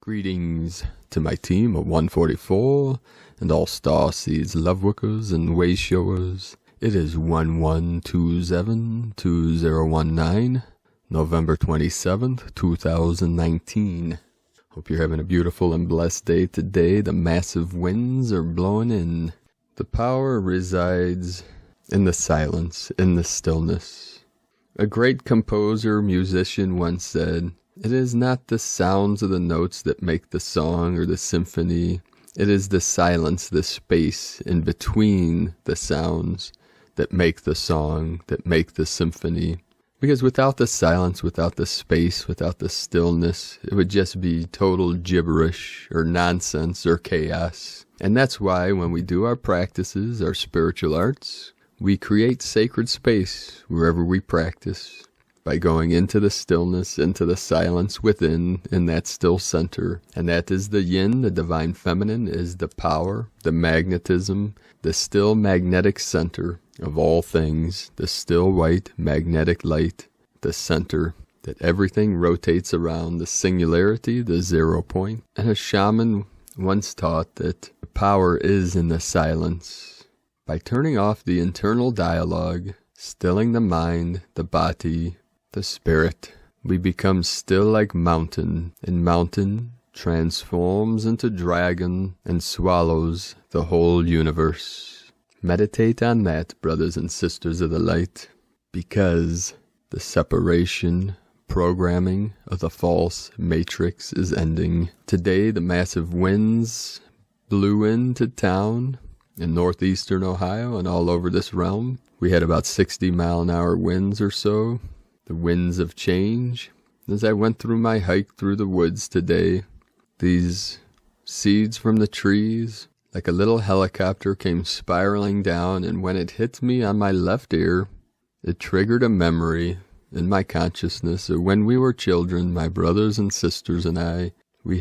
Greetings to my team of 144 and all Starseeds, Lightworkers, and way showers. It is 1127-2019, November 27th, 2019. Hope you're having a beautiful and blessed day today. The massive winds are blowing in. The power resides in the silence, in the stillness. A great composer, musician once said, "It is not the sounds of the notes that make the song or the symphony. It is the silence, the space in between the sounds that make the song, that make the symphony." Because without the silence, without the space, without the stillness, it would just be total gibberish or nonsense or chaos. And that's why when we do our practices, our spiritual arts, we create sacred space wherever we practice. By going into the stillness, into the silence within, in that still center. And that is the yin, the divine feminine, is the power, the magnetism, the still magnetic center of all things, the still white magnetic light, the center that everything rotates around, the singularity, the 0 point. And a shaman once taught that the power is in the silence. By turning off the internal dialogue, stilling the mind, the body, the spirit, we become still like mountain, and mountain transforms into dragon and swallows the whole universe. Meditate on that, brothers and sisters of the light, because the separation, programming of the false matrix is ending. Today, the massive winds blew into town in northeastern Ohio and all over this realm. We had about 60-mile-an-hour winds or so. The winds of change. As I went through my hike through the woods today, these seeds from the trees, like a little helicopter, came spiraling down, and when it hit me on my left ear, it triggered a memory in my consciousness of when we were children, my brothers and sisters and I. We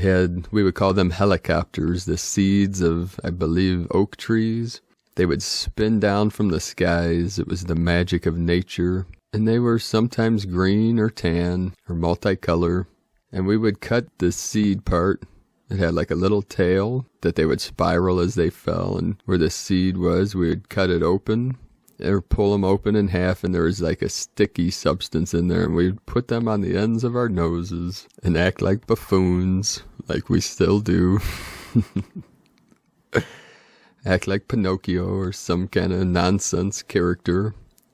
would call them helicopters, the seeds of, I believe, oak trees. They would spin down from the skies. It was the magic of nature. And they were sometimes green or tan or multicolor. And we would cut the seed part. It had like a little tail that they would spiral as they fell. And where the seed was, we would cut it open or pull them open in half. And there was like a sticky substance in there. And we'd put them on the ends of our noses and act like buffoons, like we still do. Act like Pinocchio or some kind of nonsense character.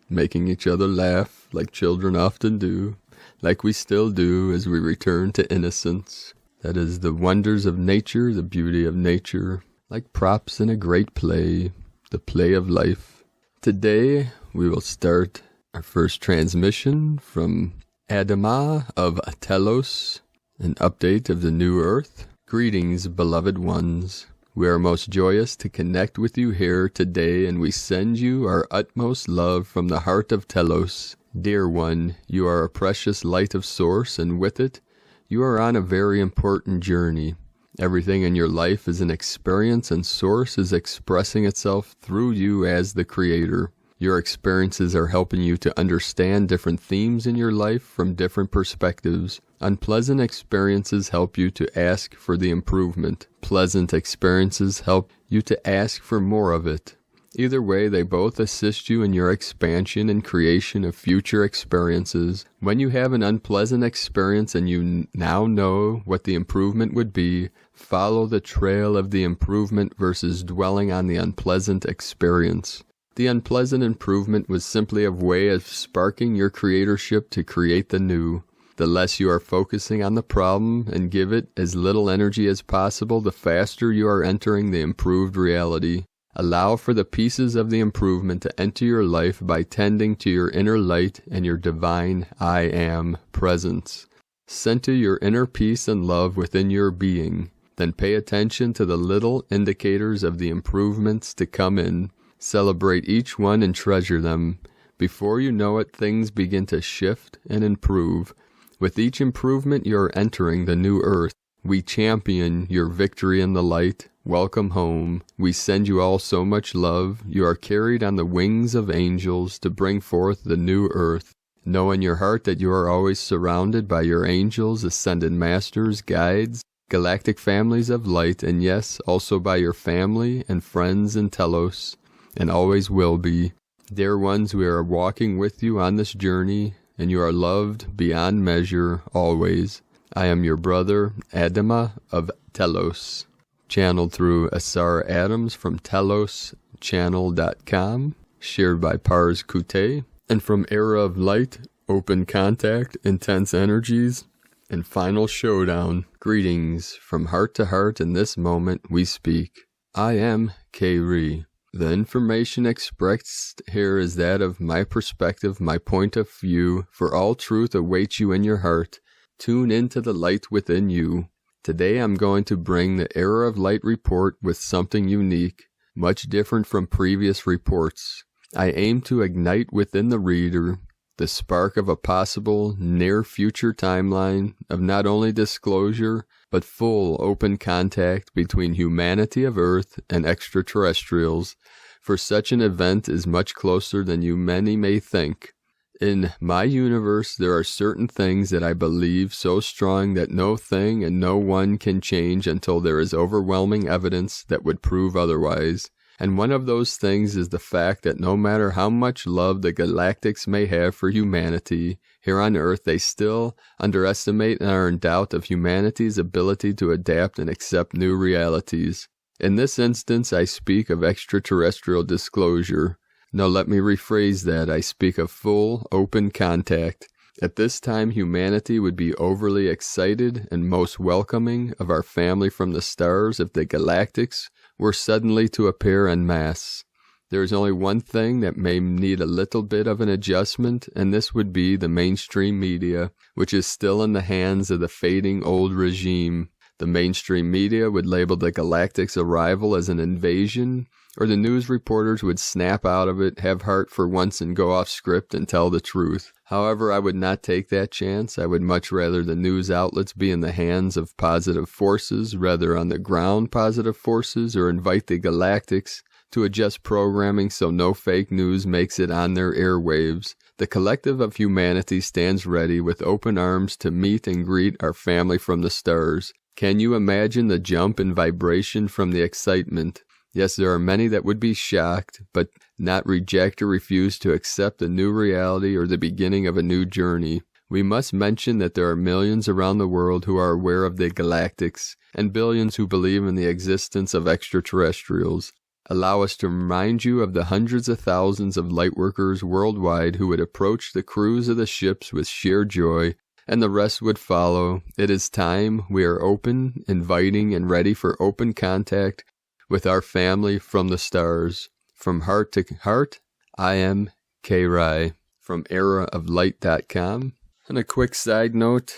Making each other laugh like children often do, like we still do as we return to innocence. That is the wonders of nature, the beauty of nature, like props in a great play, the play of life. Today we will start our first transmission from ADAMA of Telos, an update of the new earth. Greetings, beloved ones. We are most joyous to connect with you here today, and we send you our utmost love from the heart of Telos. Dear one, you are a precious light of source, and with it, you are on a very important journey. Everything in your life is an experience, and source is expressing itself through you as the creator. Your experiences are helping you to understand different themes in your life from different perspectives. Unpleasant experiences help you to ask for the improvement. Pleasant experiences help you to ask for more of it. Either way, they both assist you in your expansion and creation of future experiences. When you have an unpleasant experience and you now know what the improvement would be, follow the trail of the improvement versus dwelling on the unpleasant experience. The unpleasant improvement was simply a way of sparking your creatorship to create the new. The less you are focusing on the problem and give it as little energy as possible, the faster you are entering the improved reality. Allow for the pieces of the improvement to enter your life by tending to your inner light and your divine I Am presence. Center your inner peace and love within your being. Then pay attention to the little indicators of the improvements to come in. Celebrate each one and treasure them. Before you know it, things begin to shift and improve. With each improvement, you are entering the new earth. We champion your victory in the light. Welcome home. We send you all so much love. You are carried on the wings of angels to bring forth the new earth. Know in your heart that you are always surrounded by your angels, ascended masters, guides, galactic families of light, and yes, also by your family and friends in Telos, and always will be. Dear ones, we are walking with you on this journey, and you are loved beyond measure always. I am your brother, ADAMA of Telos, channeled through Asar Adams from TelosChannel.com, shared by Pars Kute, and from Era of Light, Open Contact, Intense Energies, and Final Showdown. Greetings from heart to heart. In this moment we speak. I am K-Re. The information expressed here is that of my perspective, my point of view, for all truth awaits you in your heart. Tune into the light within you. Today I'm going to bring the Era of Light report with something unique, much different from previous reports. I aim to ignite within the reader the spark of a possible near-future timeline of not only disclosure, but full open contact between humanity of Earth and extraterrestrials, for such an event is much closer than you many may think. In my universe, there are certain things that I believe so strong that no thing and no one can change until there is overwhelming evidence that would prove otherwise. And one of those things is the fact that no matter how much love the Galactics may have for humanity, here on Earth they still underestimate and are in doubt of humanity's ability to adapt and accept new realities. In this instance, I speak of extraterrestrial disclosure. No, let me rephrase that. I speak of full, open contact. At this time, humanity would be overly excited and most welcoming of our family from the stars if the Galactics were suddenly to appear en masse. There is only one thing that may need a little bit of an adjustment, and this would be the mainstream media, which is still in the hands of the fading old regime. The mainstream media would label the Galactics' arrival as an invasion, or the news reporters would snap out of it, have heart for once and go off script and tell the truth. However, I would not take that chance. I would much rather the news outlets be in the hands of positive forces, rather on the ground positive forces, or invite the Galactics to adjust programming so no fake news makes it on their airwaves. The collective of humanity stands ready with open arms to meet and greet our family from the stars. Can you imagine the jump in vibration from the excitement? Yes, there are many that would be shocked, but not reject or refuse to accept a new reality or the beginning of a new journey. We must mention that there are millions around the world who are aware of the Galactics, and billions who believe in the existence of extraterrestrials. Allow us to remind you of the hundreds of thousands of Lightworkers worldwide who would approach the crews of the ships with sheer joy, and the rest would follow. It is time. We are open, inviting, and ready for open contact with our family from the stars. From heart to heart, I am K-Rai from eraoflight.com. And a quick side note,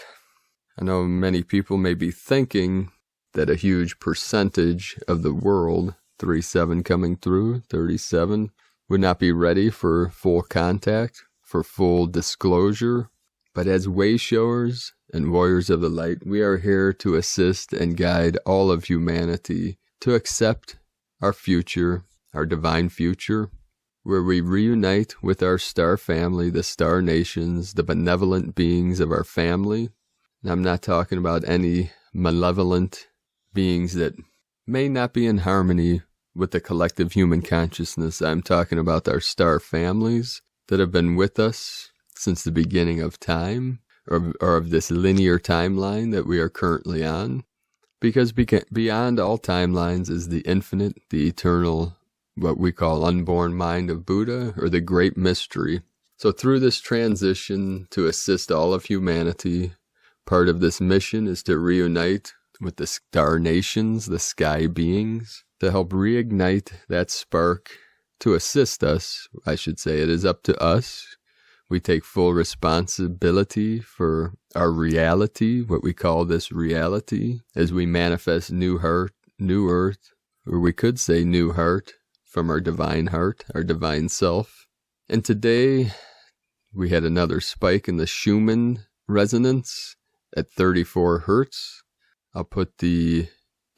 I know many people may be thinking that a huge percentage of the world, 37 coming through, 37, would not be ready for full contact, for full disclosure. But as way-showers and warriors of the light, we are here to assist and guide all of humanity to accept our future, our divine future, where we reunite with our star family, the star nations, the benevolent beings of our family. And I'm not talking about any malevolent beings that may not be in harmony with the collective human consciousness. I'm talking about our star families that have been with us since the beginning of time, or of this linear timeline that we are currently on. Because beyond all timelines is the infinite, the eternal, what we call unborn mind of Buddha, or the great mystery. So through this transition to assist all of humanity, part of this mission is to reunite with the star nations, the sky beings, to help reignite that spark, to assist us, I should say. It is up to us. We take full responsibility for our reality, what we call this reality, as we manifest new heart, new earth, or we could say new heart, from our divine heart, our divine self. And today, we had another spike in the Schumann resonance at 34 hertz. I'll put the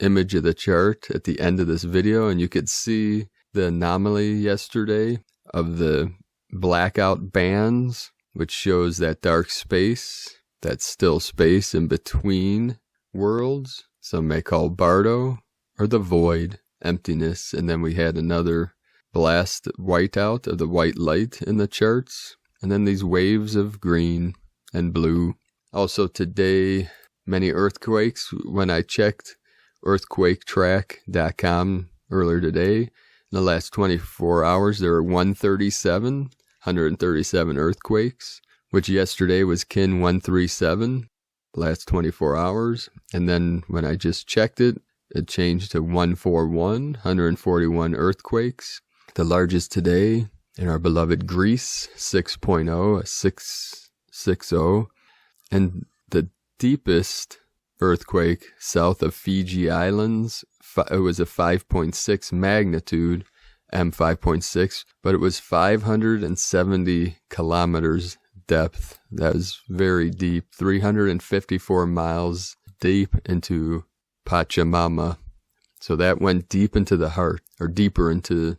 image of the chart at the end of this video, and you could see the anomaly yesterday of the blackout bands, which shows that dark space, that still space in between worlds. some may call Bardo, or the void, emptiness. And then we had another blast whiteout of the white light in the charts. And then these waves of green and blue. Also today, many earthquakes. When I checked earthquaketrack.com earlier today, in the last 24 hours, there were 137 earthquakes, which yesterday was kin 137, last 24 hours. And then when I just checked it, it changed to 141 earthquakes. The largest today in our beloved Greece, 6.0, a 660. And the deepest earthquake south of Fiji Islands, it was a 5.6 magnitude, M5.6, but it was 570 kilometers depth. That is very deep, 354 miles deep into Pachamama. So that went deep into the heart, or deeper into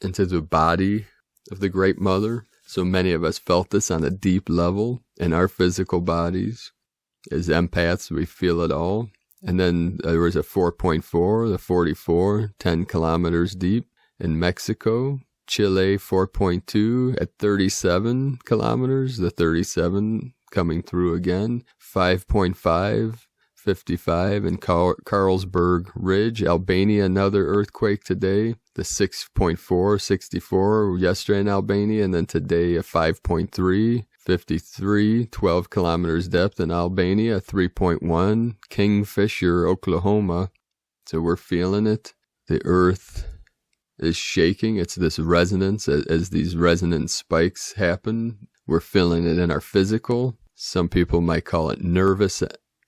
the body of the Great Mother. So many of us felt this on a deep level in our physical bodies. As empaths, we feel it all. And then there was a 4.4, the 44, 10 kilometers deep in Mexico. Chile 4.2 at 37 kilometers, the 37 coming through again. 5.5, 55 in Carlsberg Ridge. Albania, another earthquake today. The 6.4, 64 yesterday in Albania. And then today a 5.3. 53, 12 kilometers depth in Albania, 3.1, Kingfisher, Oklahoma. So we're feeling it. The earth is shaking. It's this resonance. As these resonance spikes happen, we're feeling it in our physical. Some people might call it nervous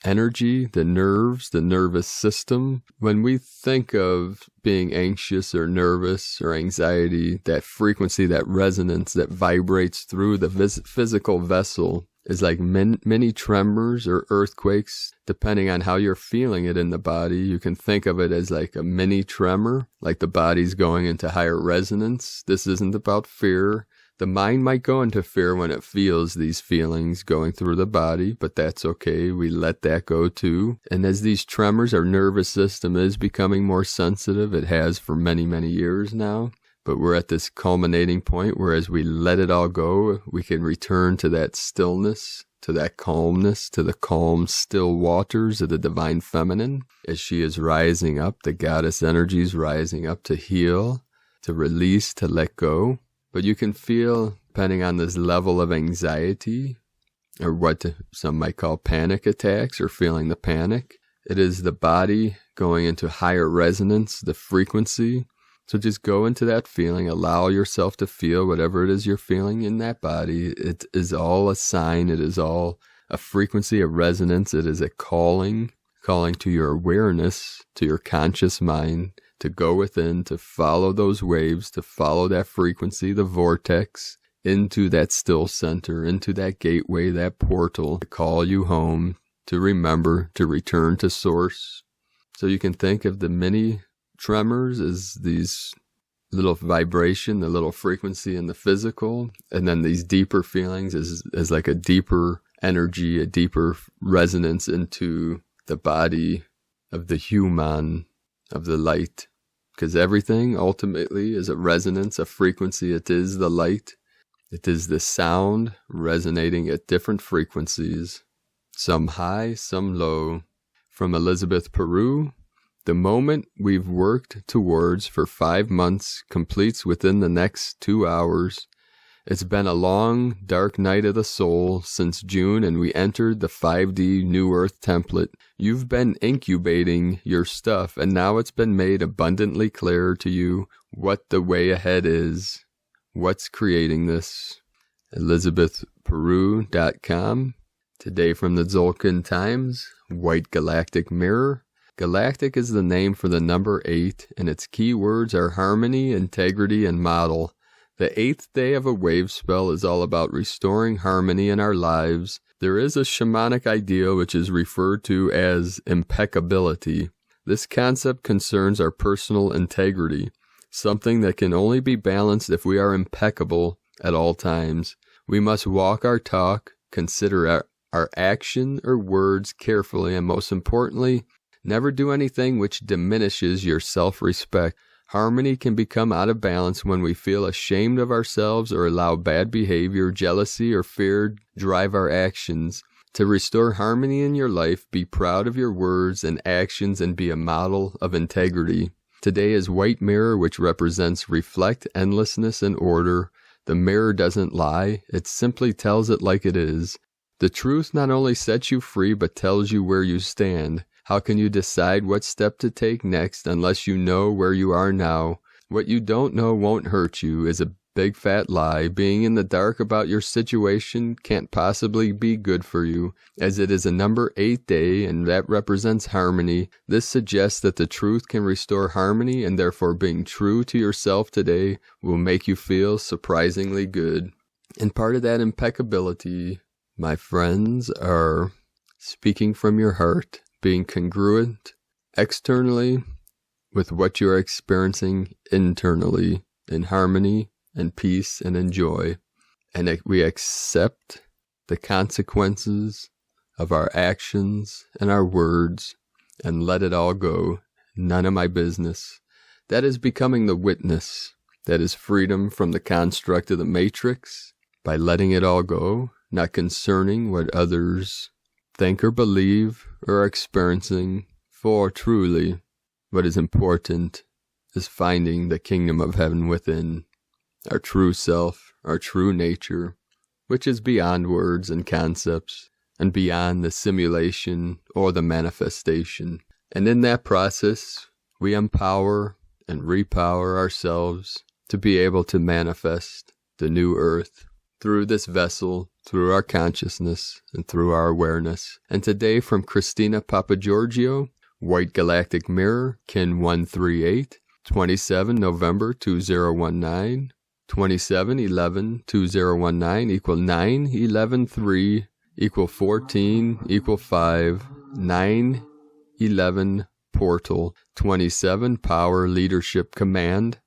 energy, the nerves, the nervous system. When we think of being anxious or nervous or anxiety, that frequency, that resonance that vibrates through the physical vessel is like mini tremors or earthquakes, depending on how you're feeling it in the body. You can think of it as like a mini tremor, like the body's going into higher resonance. This isn't about fear. The mind might go into fear when it feels these feelings going through the body, but that's okay. We let that go too. And as these tremors, our nervous system is becoming more sensitive. It has for many, many years now. But we're at this culminating point where as we let it all go, we can return to that stillness, to that calmness, to the calm, still waters of the divine feminine. As she is rising up, the goddess energy is rising up to heal, to release, to let go. But you can feel, depending on this level of anxiety, or what some might call panic attacks, or feeling the panic, it is the body going into higher resonance, the frequency. So just go into that feeling, allow yourself to feel whatever it is you're feeling in that body. It is all a sign, it is all a frequency, a resonance, it is a calling to your awareness, to your conscious mind, to go within, to follow those waves, to follow that frequency, the vortex, into that still center, into that gateway, that portal, to call you home, to remember, to return to source. So you can think of the mini tremors as these little vibration, the little frequency in the physical, and then these deeper feelings as like a deeper energy, a deeper resonance into the body of the human, of the light. Because everything ultimately is a resonance, a frequency. It is the light. It is the sound resonating at different frequencies, some high, some low. From Elizabeth Peru, the moment we've worked towards for 5 months completes within the next 2 hours. It's been a long, dark night of the soul since June, and we entered the 5D New Earth template. You've been incubating your stuff, and now it's been made abundantly clear to you what the way ahead is. What's creating this? ElizabethPeru.com. Today from the Tzolk'in Times, White Galactic Mirror. Galactic is the name for the number 8, and its key words are harmony, integrity, and model. The 8th day of a wave spell is all about restoring harmony in our lives. There is a shamanic ideal which is referred to as impeccability. This concept concerns our personal integrity, something that can only be balanced if we are impeccable at all times. We must walk our talk, consider our action or words carefully, and most importantly, Never do anything which diminishes your self-respect. Harmony can become out of balance when we feel ashamed of ourselves or allow bad behavior, jealousy, or fear drive our actions. To restore harmony in your life, be proud of your words and actions and be a model of integrity. Today is white mirror, which represents reflect, endlessness, and order. The mirror doesn't lie. It simply tells it like it is. The truth not only sets you free, but tells you where you stand. How can you decide what step to take next unless you know where you are now? What you don't know won't hurt you is a big fat lie. Being in the dark about your situation can't possibly be good for you, as it is a number 8 day and that represents harmony. This suggests that the truth can restore harmony, and therefore being true to yourself today will make you feel surprisingly good. And part of that impeccability, my friends, are speaking from your heart, being congruent externally with what you are experiencing internally, in harmony and peace and in joy. And we accept the consequences of our actions and our words and let it all go. None of my business. That is becoming the witness. That is freedom from the construct of the matrix by letting it all go, not concerning what others think or believe or are experiencing, for truly what is important is finding the kingdom of heaven within, our true self, our true nature, which is beyond words and concepts and beyond the simulation or the manifestation. And in that process, we empower and repower ourselves to be able to manifest the new earth through this vessel, through our consciousness, and through our awareness. And today from Christina Papagiorgio, White Galactic Mirror, Kin 138, 27 November 2019, 27/11/2019 equal 9/11/3 equal 14 equal 5, 9/11 portal, 27 power, leadership, command,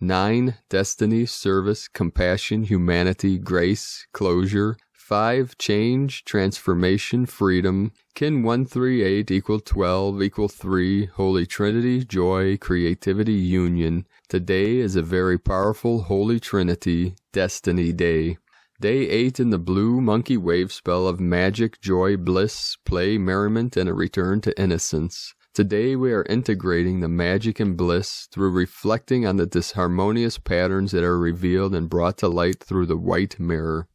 9 destiny, service, compassion, humanity, grace, closure, 5 change, transformation, freedom, Kin 138 equal 12 equal 3, Holy Trinity, joy, creativity, union. Today is a very powerful Holy Trinity Destiny Day. Day 8 in the blue monkey wave spell of magic, joy, bliss, play, merriment, and a return to innocence. Today we are integrating the magic and bliss through reflecting on the disharmonious patterns that are revealed and brought to light through the white mirror.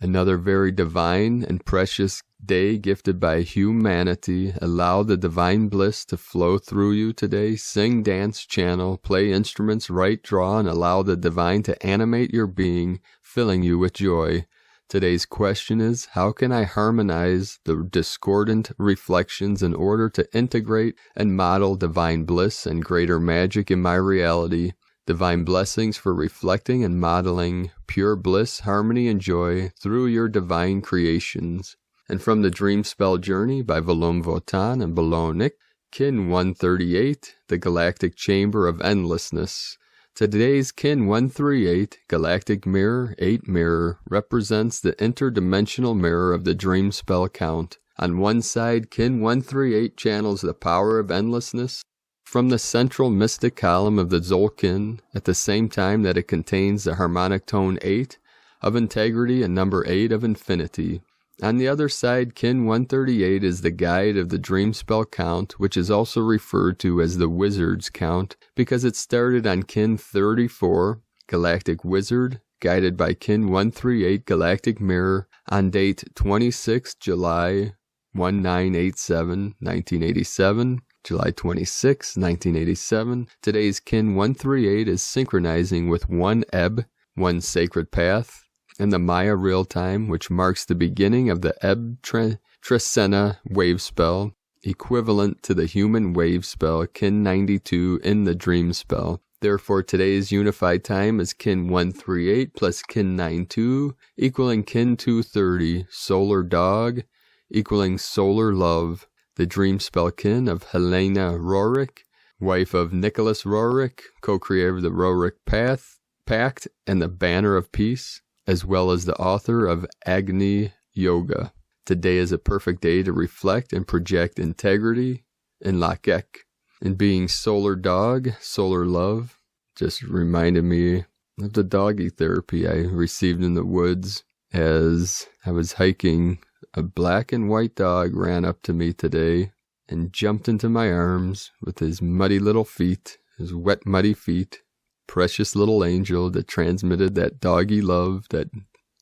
Another very divine and precious day gifted by humanity. Allow the divine bliss to flow through you today. Sing, dance, channel, play instruments, write, draw, and allow the divine to animate your being, filling you with joy. Today's question is, how can I harmonize the discordant reflections in order to integrate and model divine bliss and greater magic in my reality? Divine blessings for reflecting and modeling pure bliss, harmony, and joy through your divine creations. And from the Dream Spell Journey by Valom Votan and Bolonik, Kin 138, the Galactic Chamber of Endlessness. Today's Kin 138, Galactic Mirror, 8 Mirror, represents the interdimensional mirror of the Dream Spell count. On one side, Kin 138 channels the power of endlessness from the central mystic column of the Zolkin, at the same time that it contains the harmonic tone 8 of integrity and number 8 of infinity. On the other side, Kin 138 is the guide of the Dream Spell count, which is also referred to as the Wizard's count, because it started on Kin 34, Galactic Wizard, guided by Kin 138 Galactic Mirror, on date 26 July 1987, 1987, July 26, 1987. Today's Kin 138 is synchronizing with 1 Ebb, 1 Sacred Path, and the Maya real time, which marks the beginning of the Ebb Tresena wave spell, equivalent to the human wave spell Kin 92 in the dream spell. Therefore, today's unified time is Kin 138 plus Kin 92, equaling Kin 230, Solar Dog, equaling Solar Love, the dream spell kin of Helena Rorik, wife of Nicholas Rorik, co-creator of the Rorik Pact and the Banner of Peace, as well as the author of Agni Yoga. Today is a perfect day to reflect and project integrity, in Icke. And being solar dog, solar love, just reminded me of the doggy therapy I received in the woods as I was hiking. A black and white dog ran up to me today and jumped into my arms with his muddy little feet, his wet muddy feet. Precious little angel that transmitted that doggy love, that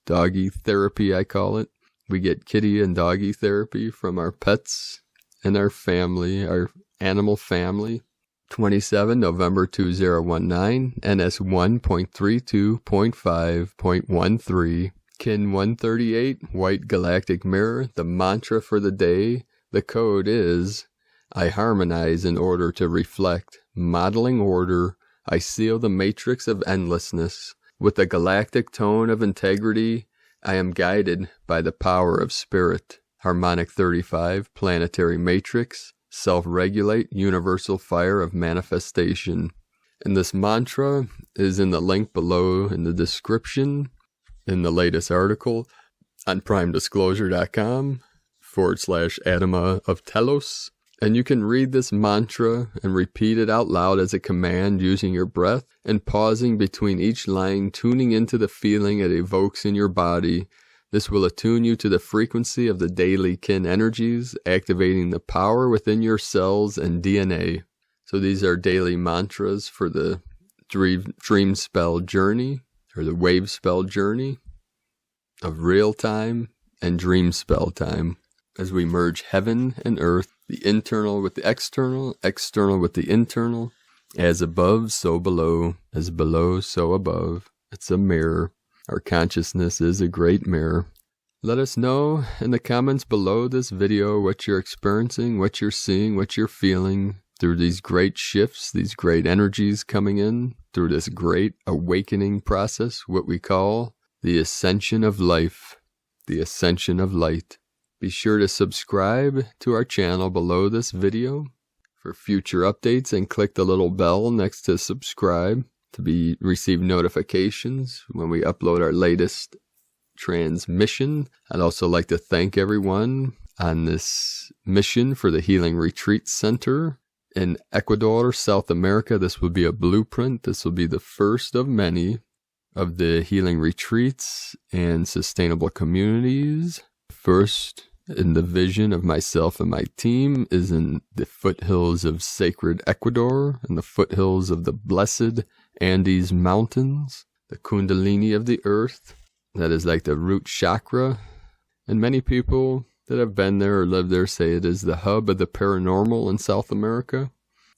doggy therapy I call it. We get kitty and doggy therapy from our pets and our family, our animal family. 27 November 2019, NS 1.32.5.13, Kin 138, White Galactic Mirror. The mantra for the day, the code is, I harmonize in order to reflect, modeling order. I seal the matrix of endlessness. With a galactic tone of integrity, I am guided by the power of spirit. Harmonic 35, planetary matrix. Self-regulate, universal fire of manifestation. And this mantra is in the link below in the description in the latest article on primedisclosure.com/ADAMA of Telos. And you can read this mantra and repeat it out loud as a command using your breath and pausing between each line, tuning into the feeling it evokes in your body. This will attune you to the frequency of the daily kin energies, activating the power within your cells and DNA. So these are daily mantras for the dream spell journey, or the wave spell journey of real time and dream spell time, as we merge heaven and earth, the internal with the external, external with the internal, as above, so below, as below, so above. It's a mirror. Our consciousness is a great mirror. Let us know in the comments below this video what you're experiencing, what you're seeing, what you're feeling through these great shifts, these great energies coming in, through this great awakening process, what we call the ascension of life, the ascension of light. Be sure to subscribe to our channel below this video for future updates and click the little bell next to subscribe to receive notifications when we upload our latest transmission. I'd also like to thank everyone on this mission for the Healing Retreat Center in Ecuador, South America. This will be a blueprint. This will be the first of many of the healing retreats and sustainable communities. First in the vision of myself and my team is in the foothills of sacred Ecuador and the foothills of the blessed Andes Mountains, the Kundalini of the earth, that is like the root chakra. And many people that have been there or lived there say it is the hub of the paranormal in South America.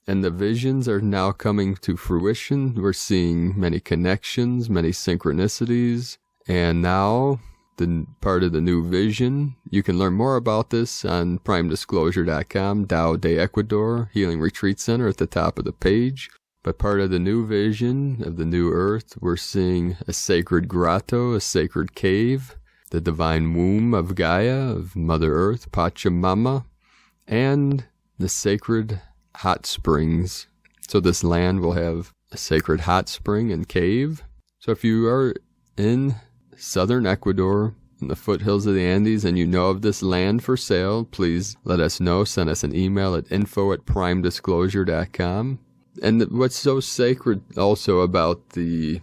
And the visions are now coming to fruition. We're seeing many connections, many synchronicities. And now, the part of the new vision, you can learn more about this on primedisclosure.com, Tao de Ecuador, Healing Retreat Center at the top of the page. But part of the new vision of the new earth, we're seeing a sacred grotto, a sacred cave, the divine womb of Gaia, of Mother Earth, Pachamama, and the sacred hot springs. So this land will have a sacred hot spring and cave. So if you are in southern Ecuador, in the foothills of the Andes, and you know of this land for sale, please let us know. Send us an email at info@primedisclosure.com. And what's so sacred also about the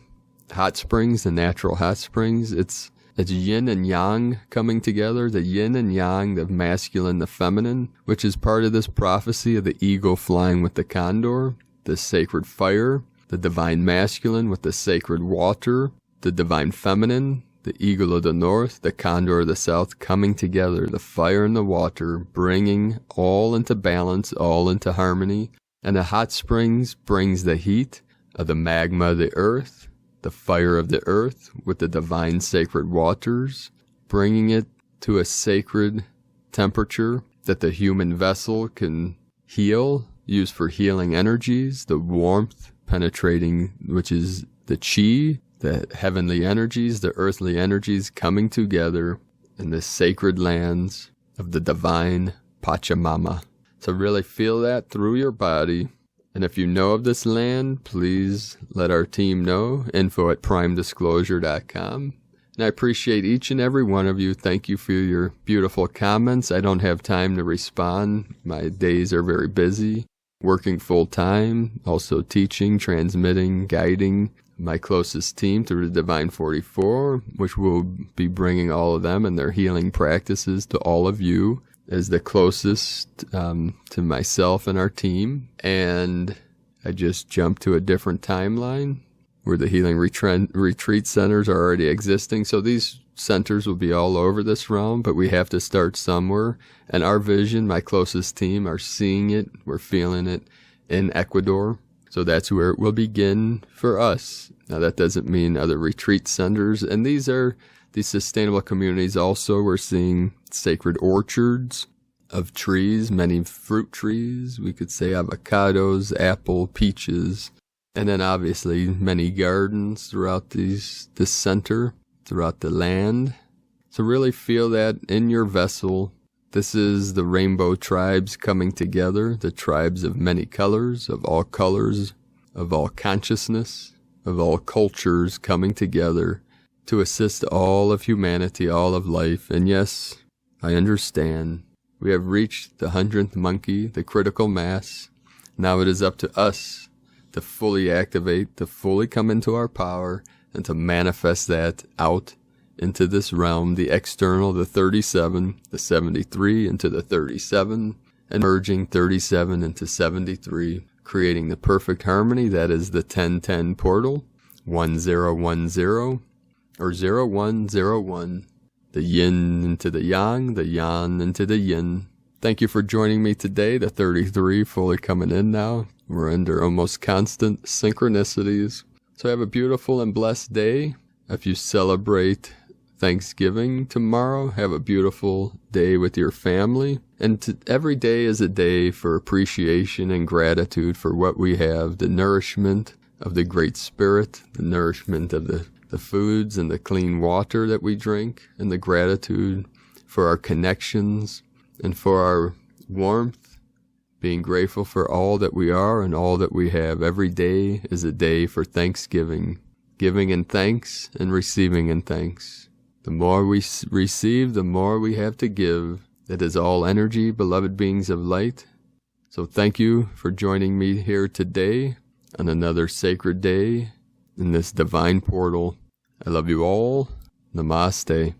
hot springs, the natural hot springs, it's yin and yang coming together, the yin and yang, the masculine, the feminine, which is part of this prophecy of the eagle flying with the condor, the sacred fire, the divine masculine with the sacred water, the divine feminine, the eagle of the north, the condor of the south, coming together, the fire and the water, bringing all into balance, all into harmony. And the hot springs brings the heat of the magma of the earth, the fire of the earth with the divine sacred waters, bringing it to a sacred temperature that the human vessel can heal, use for healing energies, the warmth penetrating, which is the chi, the heavenly energies, the earthly energies coming together in the sacred lands of the divine Pachamama. So really feel that through your body. And if you know of this land, please let our team know. Info@primedisclosure.com. And I appreciate each and every one of you. Thank you for your beautiful comments. I don't have time to respond. My days are very busy, working full time, also teaching, transmitting, guiding my closest team through the Divine 44, which will be bringing all of them and their healing practices to all of you as the closest to myself and our team. And I just jumped to a different timeline where the healing retreat centers are already existing. So these centers will be all over this realm, but we have to start somewhere. And our vision, my closest team, are seeing it. We're feeling it in Ecuador. So that's where it will begin for us. Now that doesn't mean other retreat centers. And these are these sustainable communities also. We're seeing sacred orchards of trees, many fruit trees. We could say avocados, apple, peaches. And then obviously many gardens throughout this center, throughout the land. So really feel that in your vessel. This is the rainbow tribes coming together, the tribes of many colors, of all consciousness, of all cultures coming together to assist all of humanity, all of life. And yes, I understand. We have reached the 100th monkey, the critical mass. Now it is up to us to fully activate, to fully come into our power, and to manifest that out into this realm, the external, the 37, the 73 into the 37, and merging 37 into 73, creating the perfect harmony. That is the 1010 portal, 1010, or 0101, the yin into the yang into the yin. Thank you for joining me today, the 33 fully coming in now. We're under almost constant synchronicities. So have a beautiful and blessed day. If you celebrate Thanksgiving tomorrow, have a beautiful day with your family. And every day is a day for appreciation and gratitude for what we have, the nourishment of the Great Spirit, the nourishment of the foods and the clean water that we drink, and the gratitude for our connections and for our warmth, being grateful for all that we are and all that we have. Every day is a day for Thanksgiving, giving in thanks and receiving in thanks. The more we receive, the more we have to give. It is all energy, beloved beings of light. So thank you for joining me here today on another sacred day in this divine portal. I love you all. Namaste.